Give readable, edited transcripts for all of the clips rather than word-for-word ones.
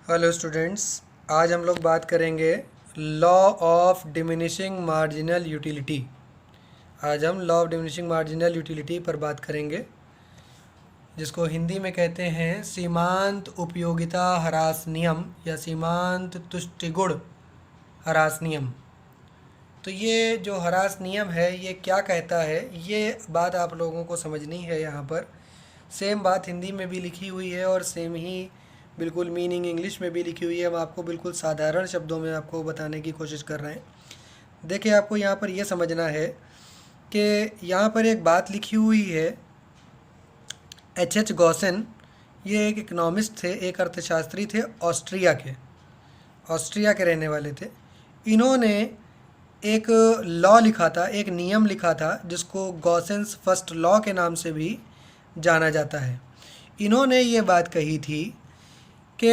Hello students, आज हम लोग बात करेंगे law of diminishing marginal utility. आज हम law of diminishing marginal utility पर बात करेंगे, जिसको हिंदी में कहते हैं सीमांत उपयोगिता ह्रास नियम या सीमांत तुष्टिगुण ह्रास नियम। तो ये जो ह्रास नियम है ये क्या कहता है, ये बात आप लोगों को समझनी है। यहाँ पर सेम बात हिंदी में भी लिखी हुई है और सेम ही बिल्कुल मीनिंग इंग्लिश में भी लिखी हुई है। हम आपको बिल्कुल साधारण शब्दों में आपको बताने की कोशिश कर रहे हैं। देखिए, आपको यहाँ पर यह समझना है कि यहाँ पर एक बात लिखी हुई है। H. गॉसेन, ये एक इकोनॉमिस्ट थे, एक अर्थशास्त्री थे, ऑस्ट्रिया के रहने वाले थे। इन्होंने एक लॉ लिखा था, एक नियम लिखा था, जिसको गॉसेंस फर्स्ट लॉ के नाम से भी जाना जाता है। इन्होंने ये बात कही थी कि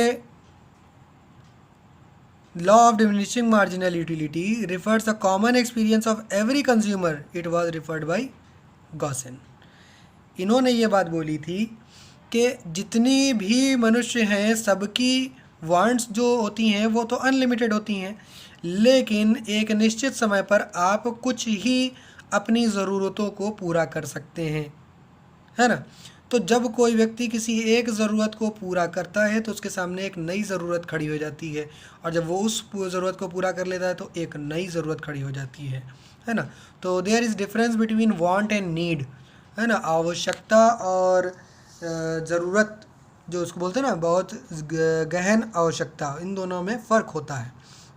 law of diminishing marginal utility refers a common experience of every consumer. It was referred by Gossen. इन्होंने ये बात बोली थी कि जितनी भी मनुष्य हैं, सबकी वांट्स जो होती हैं वो तो अनलिमिटेड होती हैं, लेकिन एक निश्चित समय पर आप कुछ ही अपनी ज़रूरतों को पूरा कर सकते हैं, है ना। तो जब कोई व्यक्ति किसी एक ज़रूरत को पूरा करता है तो उसके सामने एक नई ज़रूरत खड़ी हो जाती है, और जब वो उस ज़रूरत को पूरा कर लेता है तो एक नई ज़रूरत खड़ी हो जाती है ना। तो there is difference between want and need, है ना। आवश्यकता और ज़रूरत, जो उसको बोलते हैं ना, बहुत गहन आवश्यकता, इन दोनों में फ़र्क होता है,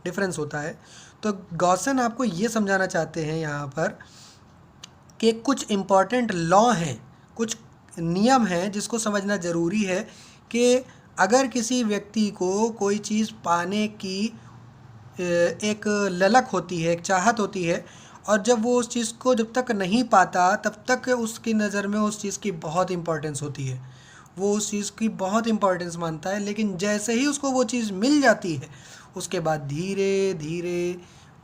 डिफरेंस होता है। तो गॉसेन आपको ये समझाना चाहते हैं यहाँ पर कि कुछ इम्पॉर्टेंट लॉ हैं, कुछ नियम हैं जिसको समझना ज़रूरी है कि अगर किसी व्यक्ति को कोई चीज़ पाने की एक ललक होती है, एक चाहत होती है, और जब वो उस चीज़ को जब तक नहीं पाता तब तक उसकी नज़र में उस चीज़ की बहुत इम्पोर्टेंस होती है, वो उस चीज़ की बहुत इम्पोर्टेंस मानता है। लेकिन जैसे ही उसको वो चीज़ मिल जाती है, उसके बाद धीरे धीरे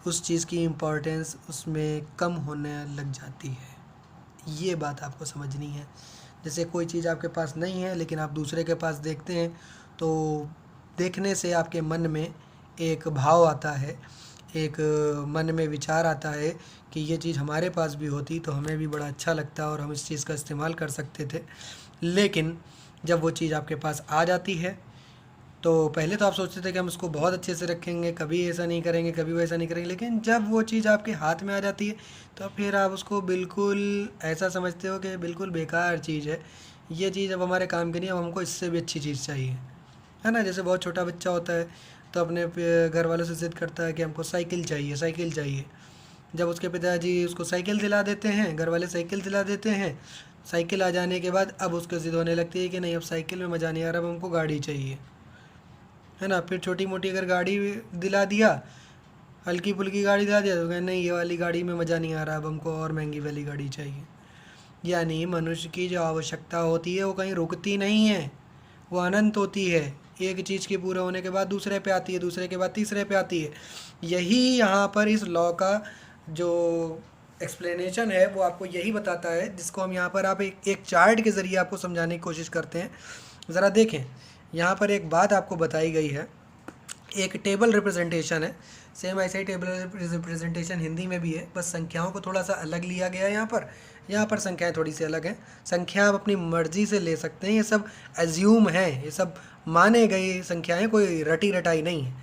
उस चीज़ की इम्पोर्टेंस उसमें कम होने लग जाती है। ये बात आपको समझनी है। जैसे कोई चीज़ आपके पास नहीं है लेकिन आप दूसरे के पास देखते हैं, तो देखने से आपके मन में एक भाव आता है, एक मन में विचार आता है कि ये चीज़ हमारे पास भी होती तो हमें भी बड़ा अच्छा लगता और हम इस चीज़ का इस्तेमाल कर सकते थे। लेकिन जब वो चीज़ आपके पास आ जाती है तो पहले तो आप सोचते थे कि हम उसको बहुत अच्छे से रखेंगे, कभी ऐसा नहीं करेंगे, कभी वैसा नहीं करेंगे, लेकिन जब वो चीज़ आपके हाथ में आ जाती है तो फिर आप उसको बिल्कुल ऐसा समझते हो कि बिल्कुल बेकार चीज़ है, ये चीज़ अब हमारे काम की नहीं, अब हमको इससे भी अच्छी चीज़ चाहिए, है ना। जैसे बहुत छोटा बच्चा होता है तो अपने घर वालों से ज़िद करता है कि हमको साइकिल चाहिए, साइकिल चाहिए। जब उसके पिताजी उसको साइकिल दिला देते हैं, घर वाले साइकिल दिला देते हैं, साइकिल आ जाने के बाद अब उसको ज़िद होने लगती है कि नहीं, अब साइकिल में मज़ा नहीं आ रहा, अब हमको गाड़ी चाहिए, है ना। फिर छोटी मोटी अगर गाड़ी दिला दिया, हल्की फुल्की गाड़ी दिला दिया, तो कहें नहीं, ये वाली गाड़ी में मज़ा नहीं आ रहा, अब हमको और महंगी वाली गाड़ी चाहिए। यानी मनुष्य की जो आवश्यकता होती है वो कहीं रुकती नहीं है, वो अनंत होती है। एक चीज़ के पूरे होने के बाद दूसरे पे आती है, दूसरे के बाद तीसरे पे आती है। यही यहाँ पर इस लॉ का जो एक्सप्लेनेशन है वो आपको यही बताता है, जिसको हम यहाँ पर आप एक चार्ट के ज़रिए आपको समझाने की कोशिश करते हैं। ज़रा देखें, यहाँ पर एक बात आपको बताई गई है, एक टेबल रिप्रेजेंटेशन है। सेम ऐसे ही टेबल रिप्रेजेंटेशन हिंदी में भी है, बस संख्याओं को थोड़ा सा अलग लिया गया है। यहाँ पर संख्याएं थोड़ी सी अलग हैं। संख्या आप अपनी मर्ज़ी से ले सकते हैं, ये सब एज्यूम हैं, ये सब माने गई संख्याएं, कोई रटी रटाई नहीं है।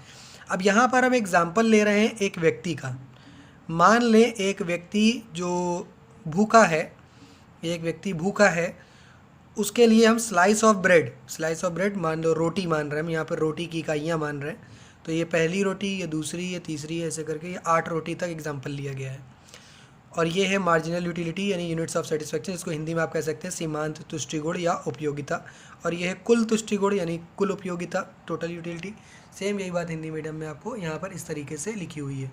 अब यहाँ पर हम एग्ज़ाम्पल ले रहे हैं एक व्यक्ति का। मान लें एक व्यक्ति जो भूखा है, एक व्यक्ति भूखा है, उसके लिए हम स्लाइस ऑफ ब्रेड मान लो, रोटी मान रहे हैं, हम यहाँ पर रोटी की इकाइयाँ मान रहे हैं। तो ये पहली रोटी, ये दूसरी, ये तीसरी, ऐसे करके ये 8 रोटी तक एग्जाम्पल लिया गया है। और ये है मार्जिनल यूटिलिटी यानी यूनिट्स ऑफ सेटिस्फेक्शन, इसको हिंदी में आप कह सकते हैं सीमांत तुष्टिगुण या उपयोगिता। और ये है कुल तुष्टिगुण यानी कुल उपयोगिता, टोटल यूटिलिटी। सेम यही बात हिंदी मीडियम में आपको यहाँ पर इस तरीके से लिखी हुई है।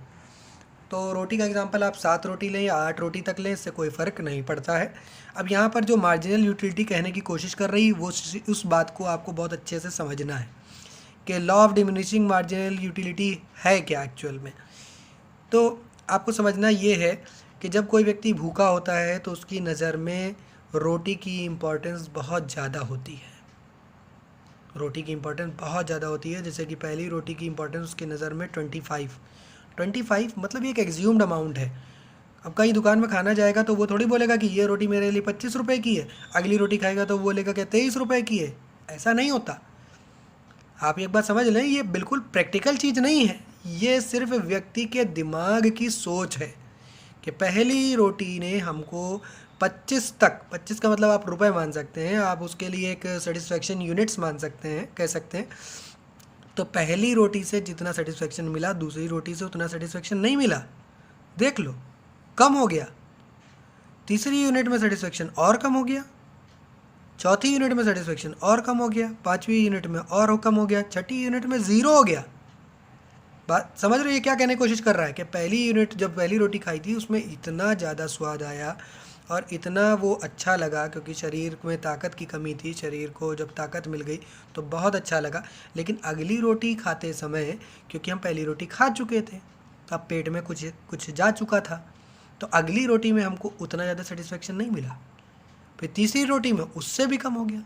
तो रोटी का एग्जांपल आप 7 रोटी लें या 8 रोटी तक लें, इससे कोई फ़र्क नहीं पड़ता है। अब यहाँ पर जो मार्जिनल यूटिलिटी कहने की कोशिश कर रही वो उस बात को आपको बहुत अच्छे से समझना है कि law of diminishing marginal utility है क्या एक्चुअल में। तो आपको समझना ये है कि जब कोई व्यक्ति भूखा होता है तो उसकी नज़र में रोटी की इम्पोर्टेंस बहुत ज़्यादा होती है, रोटी की इम्पोर्टेंस बहुत ज़्यादा होती है। जैसे कि पहली रोटी की इम्पोर्टेंस उसकी नज़र में 25 मतलब ये एक एग्ज्यूम्ड अमाउंट है। अब कहीं दुकान में खाना जाएगा तो वो थोड़ी बोलेगा कि ये रोटी मेरे लिए 25 रुपये की है, अगली रोटी खाएगा तो वो बोलेगा कि 23 रुपये की है। ऐसा नहीं होता। आप एक बात समझ लें, ये बिल्कुल प्रैक्टिकल चीज़ नहीं है, ये सिर्फ व्यक्ति के दिमाग की सोच है कि पहली रोटी ने हमको 25 तक, 25 का मतलब आप रुपए मान सकते हैं, आप उसके लिए एक सेटिस्फेक्शन यूनिट्स मान सकते हैं, कह सकते हैं। तो पहली रोटी से जितना सेटिस्फेक्शन मिला दूसरी रोटी से उतना सेटिस्फेक्शन नहीं मिला, देख लो, कम हो गया। तीसरी यूनिट में सेटिस्फेक्शन और कम हो गया, चौथी यूनिट में सेटिस्फेक्शन और कम हो गया, पांचवी यूनिट में और कम हो गया, छठी यूनिट में ज़ीरो हो गया। बात समझ रहे हो ये क्या कहने की कोशिश कर रहा है कि पहली यूनिट जब पहली रोटी खाई थी उसमें इतना ज़्यादा स्वाद आया और इतना वो अच्छा लगा, क्योंकि शरीर में ताकत की कमी थी, शरीर को जब ताकत मिल गई तो बहुत अच्छा लगा। लेकिन अगली रोटी खाते समय, क्योंकि हम पहली रोटी खा चुके थे, अब पेट में कुछ जा चुका था, तो अगली रोटी में हमको उतना ज़्यादा सेटिस्फेक्शन नहीं मिला। फिर तीसरी रोटी में उससे भी कम हो गया।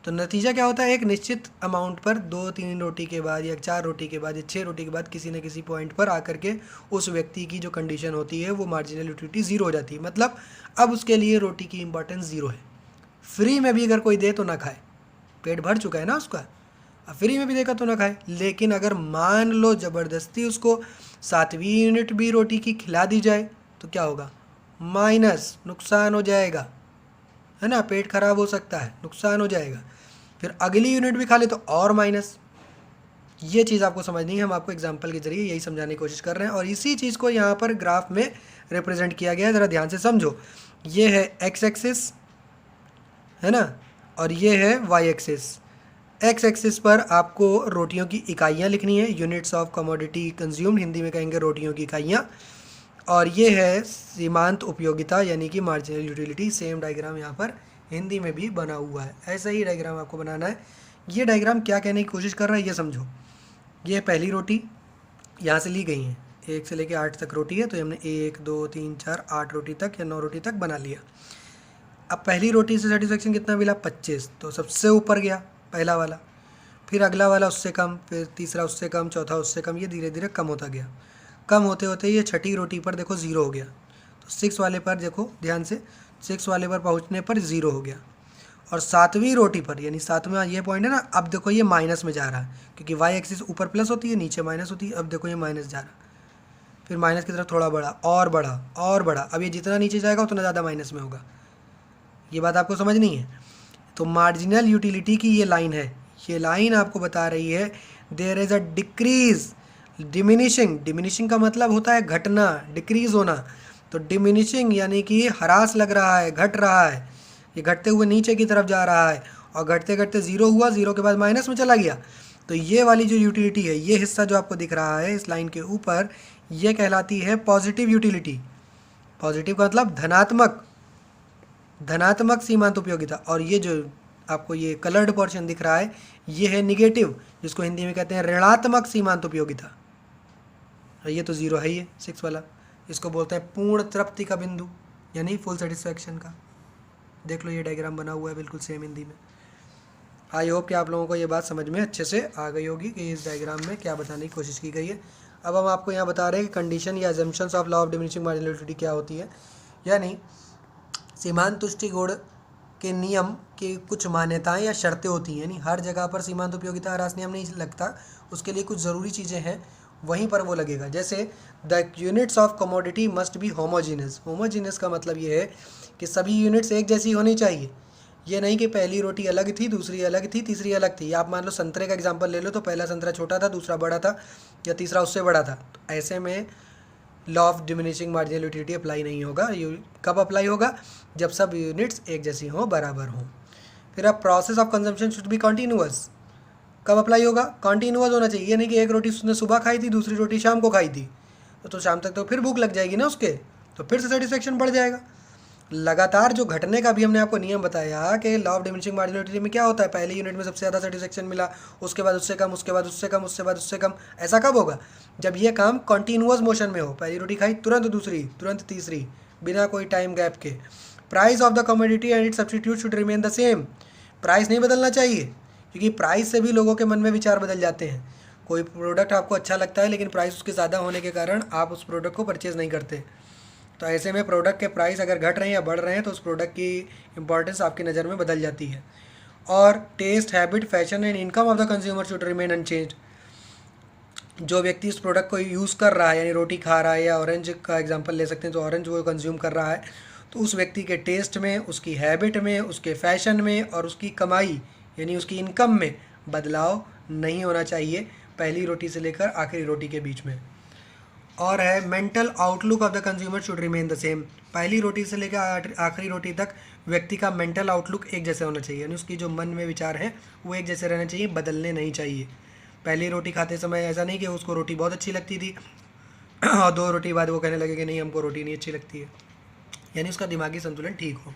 तो नतीजा क्या होता है, एक निश्चित अमाउंट पर 2-3 रोटी के बाद या 4 रोटी के बाद या 6 रोटी के बाद किसी न किसी पॉइंट पर आकर के उस व्यक्ति की जो कंडीशन होती है वो मार्जिनल यूटिलिटी ज़ीरो हो जाती है। मतलब अब उसके लिए रोटी की इंपॉर्टेंस ज़ीरो है। फ्री में भी अगर कोई दे तो ना खाए, पेट भर चुका है ना उसका, अब फ्री में भी देगा तो ना खाए। लेकिन अगर मान लो ज़बरदस्ती उसको 7वीं यूनिट भी रोटी की खिला दी जाए तो क्या होगा, माइनस, नुकसान हो जाएगा, है ना, पेट खराब हो सकता है, नुकसान हो जाएगा। फिर अगली यूनिट भी खा ले तो और माइनस। ये चीज़ आपको समझनी है, हम आपको एग्जांपल के जरिए यही समझाने की कोशिश कर रहे हैं और इसी चीज़ को यहाँ पर ग्राफ में रिप्रेजेंट किया गया है। ज़रा ध्यान से समझो, ये है एक्स एक्सिस, है ना, और ये है वाई एक्सिस। एक्स एक्सिस पर आपको रोटियों की इकाइयाँ लिखनी है, units of commodity consumed, Hindi में कहेंगे रोटियों की इकाइयाँ। और ये है सीमांत उपयोगिता यानी कि मार्जिनल यूटिलिटी। सेम डायग्राम यहाँ पर हिंदी में भी बना हुआ है, ऐसा ही डायग्राम आपको बनाना है। ये डायग्राम क्या कहने की कोशिश कर रहा है ये समझो। ये पहली रोटी यहाँ से ली गई है, 1 से लेकर 8 तक रोटी है, तो हमने 1 2 3 4 8 रोटी तक या 9 रोटी तक बना लिया। अब पहली रोटी से सेटिस्फेक्शन कितना मिला, 25, तो सबसे ऊपर गया पहला वाला, फिर अगला वाला उससे कम, फिर तीसरा उससे कम, चौथा उससे कम, ये धीरे धीरे कम होता गया। कम होते होते ये छठी रोटी पर देखो ज़ीरो हो गया। तो 6 वाले पर देखो ध्यान से, 6 वाले पर पहुंचने पर ज़ीरो हो गया। और 7वीं रोटी पर, यानी 7वां ये पॉइंट है ना, अब देखो ये माइनस में जा रहा है, क्योंकि वाई एक्सिस ऊपर प्लस होती है नीचे माइनस होती है। अब देखो ये माइनस जा रहा है, फिर माइनस की तरफ थोड़ा बढ़ा और बढ़ा और बढ़ा, अब ये जितना नीचे जाएगा उतना ज़्यादा माइनस में होगा। ये बात आपको समझनी है। तो मार्जिनल यूटिलिटी की ये लाइन है, ये लाइन आपको बता रही है there is a decrease, diminishing का मतलब होता है घटना, डिक्रीज होना। तो डिमिनिशिंग यानी कि ह्रास लग रहा है, घट रहा है, ये घटते हुए नीचे की तरफ जा रहा है और घटते घटते ज़ीरो हुआ, ज़ीरो के बाद माइनस में चला गया। तो ये वाली जो यूटिलिटी है, ये हिस्सा जो आपको दिख रहा है इस लाइन के ऊपर, ये कहलाती है पॉजिटिव यूटिलिटी। पॉजिटिव का मतलब धनात्मक, धनात्मक सीमांत उपयोगिता। और ये जो आपको ये कलर्ड पोर्शन दिख रहा है ये है निगेटिव, जिसको हिंदी में कहते हैं ऋणात्मक सीमांत उपयोगिता। ये तो ज़ीरो है, ये 6 वाला, इसको बोलते हैं पूर्ण तृप्ति का बिंदु यानी फुल सेटिस्फैक्शन का। देख लो ये डायग्राम बना हुआ है बिल्कुल सेम हिंदी में। आई होप कि आप लोगों को ये बात समझ में अच्छे से आ गई होगी कि इस डायग्राम में क्या बताने की कोशिश की गई है। अब हम आपको यहाँ बता रहे हैं कि कंडीशन या assumptions of law of diminishing marginal utility क्या होती है। यानी सीमांत तुष्टि गुण के नियम की कुछ मान्यताएं या शर्तें होती हैं, यानी हर जगह पर सीमांत उपयोगिता ह्रास नियम नहीं लगता, उसके लिए कुछ ज़रूरी चीज़ें हैं, वहीं पर वो लगेगा। जैसे the units of commodity must be homogeneous. Homogeneous का मतलब ये है कि सभी यूनिट्स एक जैसी होनी चाहिए। ये नहीं कि पहली रोटी अलग थी, दूसरी अलग थी, तीसरी अलग थी। आप मान लो संतरे का एग्जांपल ले लो, तो पहला संतरा छोटा था, दूसरा बड़ा था, या तीसरा उससे बड़ा था। तो ऐसे में law of diminishing marginal utility apply नहीं होगा। कब अप्लाई होगा, जब सब यूनिट्स एक जैसी हों, बराबर हों। फिर अब process of consumption should be continuous. कब अप्लाई होगा, कॉन्टीन्यूअस होना चाहिए। नहीं कि एक रोटी उसने सुबह खाई थी, दूसरी रोटी शाम को खाई थी, तो शाम तक तो फिर भूख लग जाएगी ना उसके, तो फिर से सेटिस्फेक्शन बढ़ जाएगा। लगातार जो घटने का भी हमने आपको नियम बताया कि law of diminishing marginal utility में क्या होता है, पहले यूनिट में सबसे ज़्यादा सेटिस्फेक्शन मिला, उसके बाद उससे कम, उसके बाद उससे कम, उससे बाद उससे कम। ऐसा कब होगा, जब ये काम कॉन्टीन्यूअस मोशन में हो। पहली रोटी खाई तुरंत दूसरी, तुरंत तीसरी, बिना कोई टाइम गैप के। Price of the commodity and it substitute should remain the same. Price नहीं बदलना चाहिए, क्योंकि प्राइस से भी लोगों के मन में विचार बदल जाते हैं। कोई प्रोडक्ट आपको अच्छा लगता है लेकिन प्राइस उसके ज़्यादा होने के कारण आप उस प्रोडक्ट को परचेज़ नहीं करते। तो ऐसे में प्रोडक्ट के प्राइस अगर घट रहे हैं या बढ़ रहे हैं तो उस प्रोडक्ट की इंपॉर्टेंस आपकी नज़र में बदल जाती है। और taste, habit, fashion and income of the consumer should remain unchanged. जो व्यक्ति इस प्रोडक्ट को यूज़ कर रहा है, यानी रोटी खा रहा है या ऑरेंज का एग्जांपल ले सकते हैं, तो ऑरेंज वो कंज्यूम कर रहा है, तो उस व्यक्ति के टेस्ट में, उसकी हैबिट में, उसके फैशन में और उसकी कमाई यानी उसकी इनकम में बदलाव नहीं होना चाहिए, पहली रोटी से लेकर आखिरी रोटी के बीच में। और है mental outlook of the consumer should remain the same. पहली रोटी से लेकर आखिरी रोटी तक व्यक्ति का मेंटल आउटलुक एक जैसे होना चाहिए, यानी उसकी जो मन में विचार हैं वो एक जैसे रहना चाहिए, बदलने नहीं चाहिए। पहली रोटी खाते समय ऐसा नहीं कि उसको रोटी बहुत अच्छी लगती थी और 2 रोटी बाद वो कहने लगे कि नहीं हमको रोटी नहीं अच्छी लगती है, यानी उसका दिमागी संतुलन ठीक हो।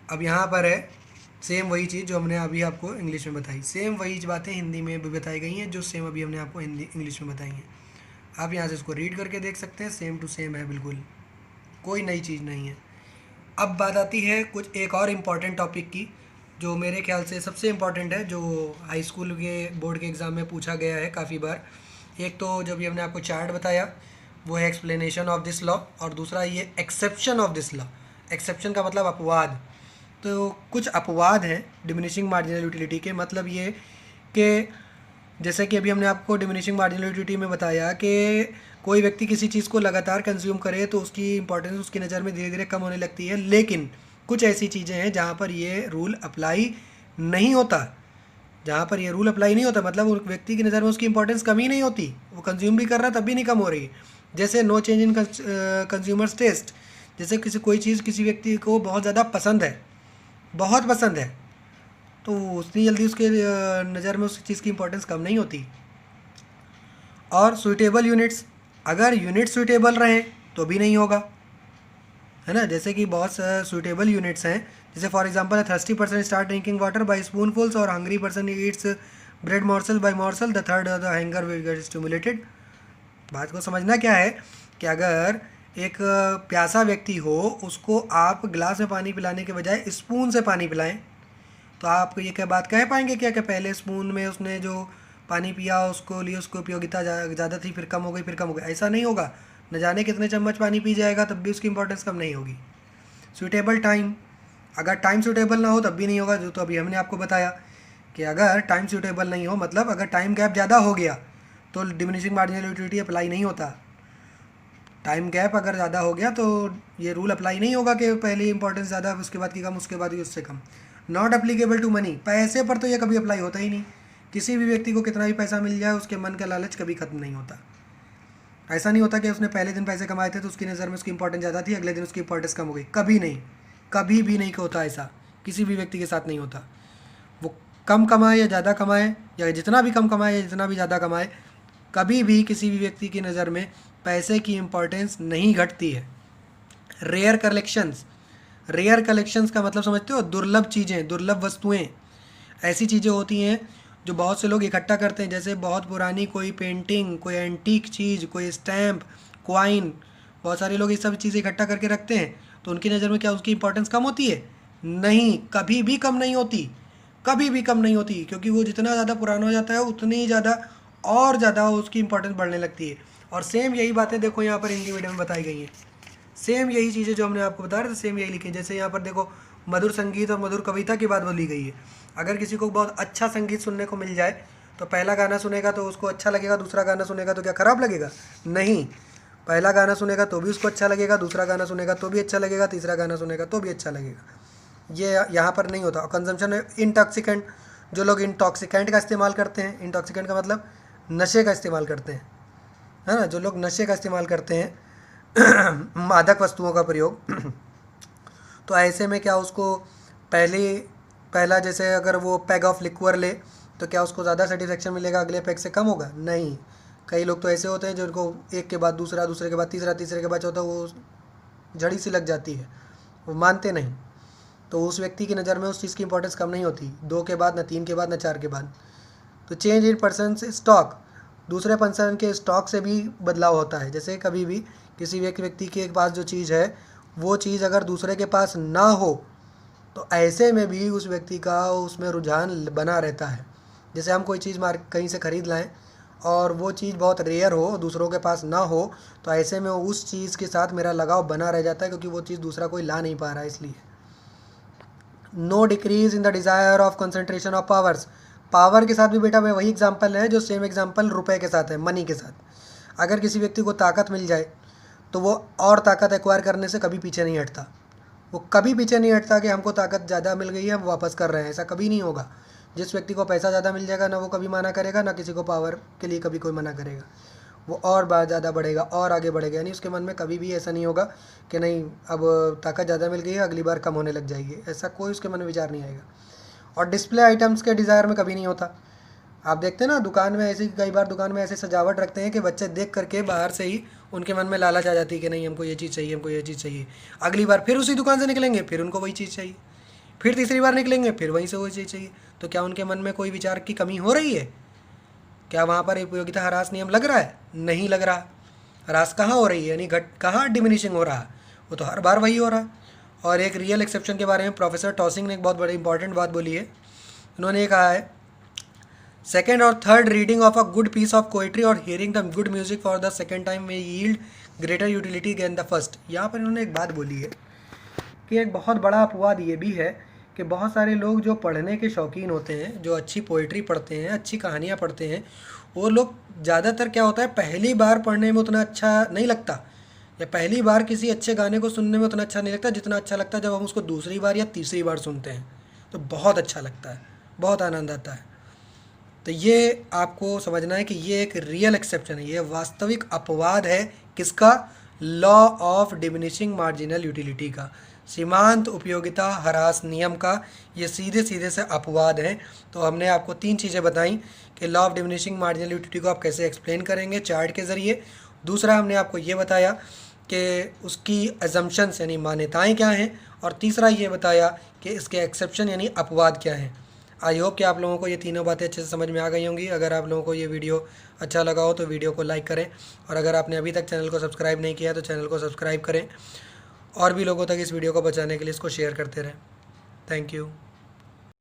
अब यहाँ पर है सेम वही चीज़ जो हमने अभी आपको इंग्लिश में बताई, सेम वही बातें हिंदी में भी बताई गई हैं जो सेम अभी हमने आपको हिंदी इंग्लिश में बताई हैं। आप यहाँ से इसको रीड करके देख सकते हैं, सेम टू सेम है, बिल्कुल कोई नई चीज़ नहीं है। अब बात आती है कुछ एक और इम्पॉर्टेंट टॉपिक की, जो मेरे ख्याल से सबसे इम्पॉर्टेंट है, जो हाई स्कूल के बोर्ड के एग्ज़ाम में पूछा गया है काफ़ी बार। एक तो जब ये हमने आपको चार्ट बताया वो है एक्सप्लेनेशन ऑफ दिस लॉ, और दूसरा ये exception of this law. Exception का मतलब अपवाद। तो कुछ अपवाद हैं डिमिनिशिंग मार्जिनल यूटिलिटी के, मतलब ये कि जैसे कि अभी हमने आपको डिमिनिशिंग मार्जिनल यूटिलिटी में बताया कि कोई व्यक्ति किसी चीज़ को लगातार कंज्यूम करे तो उसकी इंपॉर्टेंस उसकी नज़र में धीरे धीरे कम होने लगती है, लेकिन कुछ ऐसी चीज़ें हैं जहाँ पर ये रूल अप्लाई नहीं होता। जहाँ पर ये रूल अप्लाई नहीं होता मतलब उस व्यक्ति की नज़र में उसकी इंपॉर्टेंस कम ही नहीं होती, वो कंज्यूम भी कर रहा है तब भी नहीं कम हो रही। जैसे no change in consumers taste, जैसे कोई चीज़ किसी व्यक्ति को बहुत ज़्यादा पसंद है, बहुत पसंद है, तो उतनी जल्दी उसके नज़र में उस चीज़ की इंपॉर्टेंस कम नहीं होती। और सूटेबल यूनिट्स, अगर यूनिट सूटेबल रहें तो भी नहीं होगा, है ना। जैसे कि बहुत सूटेबल यूनिट्स हैं, जैसे for example 30% start drinking water by spoonfuls और hungry person eats bread morsel by morsel, the third the hunger will get stimulated. बात को समझना क्या है कि अगर एक प्यासा व्यक्ति हो उसको आप गिलास में पानी पिलाने के बजाय स्पून से पानी पिलाएं, तो आप ये क्या बात कह पाएंगे क्या कि पहले स्पून में उसने जो पानी पिया उसको लिए उसकी उपयोगिता ज़्यादा थी, फिर कम हो गई, फिर कम हो गई? ऐसा नहीं होगा। न जाने कितने चम्मच पानी पी जाएगा तब भी उसकी इंपॉर्टेंस कम नहीं होगी। सूटेबल टाइम, अगर टाइम सूटेबल ना हो तब भी नहीं होगा, जो तो अभी हमने आपको बताया कि अगर टाइम सूटेबल नहीं हो मतलब अगर टाइम गैप ज़्यादा हो गया तो डिमिनिशिंग मार्जिनल यूटिलिटी अप्लाई नहीं होता। टाइम गैप अगर ज़्यादा हो गया तो ये रूल अप्लाई नहीं होगा कि पहले इंपॉर्टेंस ज़्यादा उसके बाद की कम, उसके बाद की उससे कम। नॉट एप्लीकेबल टू मनी, पैसे पर तो ये कभी अप्लाई होता ही नहीं। किसी भी व्यक्ति को कितना भी पैसा मिल जाए उसके मन का लालच कभी ख़त्म नहीं होता। ऐसा नहीं होता कि उसने पहले दिन पैसे कमाए थे तो उसकी नज़र में उसकी इंपॉर्टेंस ज़्यादा थी, अगले दिन उसकी इंपॉर्टेंस कम हो गई, कभी नहीं, कभी भी नहीं होता। ऐसा किसी भी व्यक्ति के साथ नहीं होता। वो कम कमाए या ज़्यादा कमाए, या जितना भी कम कमाए या जितना भी ज़्यादा कमाए, कभी भी किसी भी व्यक्ति की नज़र में पैसे की इंपॉर्टेंस नहीं घटती है। रेयर कलेक्शंस, रेयर कलेक्शंस का मतलब समझते हो? दुर्लभ चीज़ें, दुर्लभ वस्तुएं, ऐसी चीज़ें होती हैं जो बहुत से लोग इकट्ठा करते हैं, जैसे बहुत पुरानी कोई पेंटिंग, कोई एंटीक चीज़, कोई स्टैम्प, क्वाइन, बहुत सारे लोग ये सब चीज़ें इकट्ठा करके रखते हैं, तो उनकी नज़र में क्या उसकी इंपॉर्टेंस कम होती है? नहीं, कभी भी कम नहीं होती, कभी भी कम नहीं होती, क्योंकि वो जितना ज़्यादा पुराना हो जाता है उतनी ही ज़्यादा और ज़्यादा उसकी इंपॉर्टेंस बढ़ने लगती है। और सेम यही बातें देखो यहाँ पर हिंदी मीडियम में बताई गई हैं, सेम यही चीज़ें जो हमने आपको बता रहे थे सेम यही लिखी है। जैसे यहाँ पर देखो मधुर संगीत और मधुर कविता की बात बोली गई है। अगर किसी को बहुत अच्छा संगीत सुनने को मिल जाए तो पहला गाना सुनेगा तो उसको अच्छा लगेगा, दूसरा गाना सुनेगा तो क्या ख़राब लगेगा? नहीं, पहला गाना सुनेगा तो भी उसको अच्छा लगेगा, दूसरा गाना सुनेगा तो भी अच्छा लगेगा, तीसरा गाना सुनेगा तो भी अच्छा लगेगा। ये यहाँ पर नहीं होता। और कंजम्पशन इंटॉक्सिकेंट, जो लोग इंटॉक्सिकेंट का इस्तेमाल करते हैं, इंटॉक्सिकेंट का मतलब नशे का इस्तेमाल करते हैं, है ना, जो लोग नशे का इस्तेमाल करते हैं मादक वस्तुओं का प्रयोग तो ऐसे में क्या उसको पहला जैसे अगर वो पैग ऑफ लिक्वर ले तो क्या उसको ज़्यादा सेटिस्फेक्शन मिलेगा अगले पैग से कम होगा? नहीं। कई लोग तो ऐसे होते हैं जिनको एक के बाद दूसरा, दूसरे के बाद तीसरा, तीसरे के बाद चौथा, वो झड़ी सी लग जाती है, वो मानते नहीं, तो उस व्यक्ति की नज़र में उस चीज़ की इंपॉर्टेंस कम नहीं होती, 2 के बाद, न 3 के बाद, न 4 के बाद। तो चेंज इन पर्सन स्टॉक, दूसरे पर्सन के स्टॉक से भी बदलाव होता है। जैसे कभी भी किसी व्यक्ति के पास जो चीज़ है वो चीज़ अगर दूसरे के पास ना हो तो ऐसे में भी उस व्यक्ति का उसमें रुझान बना रहता है। जैसे हम कोई चीज़ कहीं से ख़रीद लाएं और वो चीज़ बहुत रेयर हो, दूसरों के पास ना हो, तो ऐसे में उस चीज़ के साथ मेरा लगाव बना रह जाता है, क्योंकि वो चीज़ दूसरा कोई ला नहीं पा रहा है इसलिए। No decrease in the desire of concentration of powers. Power के साथ भी बेटा वही एग्जांपल है जो सेम एग्जांपल रुपए के साथ है, मनी के साथ। अगर किसी व्यक्ति को ताकत मिल जाए तो वो और ताकत एक्वायर करने से कभी पीछे नहीं हटता। वो कभी पीछे नहीं हटता कि हमको ताकत ज़्यादा मिल गई है, हम वापस कर रहे हैं, ऐसा कभी नहीं होगा। जिस व्यक्ति को पैसा ज़्यादा मिल जाएगा ना वो कभी मना करेगा, ना किसी को पावर के लिए कभी कोई मना करेगा। वो और बात ज़्यादा बढ़ेगा और आगे बढ़ेगा, यानी उसके मन में कभी भी ऐसा नहीं होगा कि नहीं अब ताकत ज़्यादा मिल गई है अगली बार कम होने लग जाएगी, ऐसा कोई उसके मन में विचार नहीं आएगा। और डिस्प्ले आइटम्स के डिज़ायर में कभी नहीं होता। आप देखते हैं ना दुकान में ऐसी, कई बार दुकान में ऐसे सजावट रखते हैं कि बच्चे देख करके बाहर से ही उनके मन में लालच आ जाती है कि नहीं हमको ये चीज़ चाहिए, हमको ये चीज़ चाहिए। अगली बार फिर उसी दुकान से निकलेंगे, फिर उनको वही चीज़ चाहिए, फिर तीसरी बार निकलेंगे फिर वहीं से वही चीज़ चाहिए। तो क्या उनके मन में कोई विचार की कमी हो रही है? क्या वहाँ पर उपयोगिता ह्रास नियम लग रहा है? नहीं लग रहा। ह्रास कहाँ हो रही है, यानी घट कहाँ डिमिनिशिंग हो रहा है? वो तो हर बार वही हो रहा है। और एक रियल एक्सेप्शन के बारे में प्रोफेसर टॉसिंग ने एक बहुत बड़ी इंपॉर्टेंट बात बोली है। उन्होंने ये कहा है, सेकेंड और third reading of a good piece of poetry और hearing the good music for the second time में yield greater utility than the first. यहाँ पर इन्होंने एक बात बोली है कि एक बहुत बड़ा अपवाद ये भी है कि बहुत सारे लोग जो पढ़ने के शौकीन होते हैं, जो अच्छी पोइट्री पढ़ते हैं, अच्छी कहानियाँ पढ़ते हैं, वो लोग ज़्यादातर क्या होता है पहली बार पढ़ने में उतना अच्छा नहीं लगता, या पहली बार किसी अच्छे गाने को सुनने में उतना अच्छा नहीं लगता जितना अच्छा लगता है जब हम उसको दूसरी बार या तीसरी बार सुनते हैं, तो बहुत अच्छा लगता है, बहुत आनंद आता है। तो ये आपको समझना है कि ये एक रियल एक्सेप्शन है, ये वास्तविक अपवाद है। किसका? Law of diminishing marginal utility का, सीमांत उपयोगिता ह्रास नियम का। ये सीधे सीधे से अपवाद हैं। तो हमने आपको 3 चीज़ें बताई कि law of diminishing marginal utility को आप कैसे एक्सप्लेन करेंगे चार्ट के ज़रिए। दूसरा हमने आपको ये बताया कि उसकी अजम्पशंस यानी मान्यताएं क्या हैं, और तीसरा ये बताया कि इसके एक्सेप्शन यानी अपवाद क्या हैं। आई होप कि आप लोगों को ये तीनों बातें अच्छे से समझ में आ गई होंगी। अगर आप लोगों को ये वीडियो अच्छा लगा हो तो वीडियो को लाइक करें, और अगर आपने अभी तक चैनल को सब्सक्राइब नहीं किया तो चैनल को सब्सक्राइब करें, और भी लोगों तक इस वीडियो को पहुंचाने के लिए इसको शेयर करते रहें। Thank you.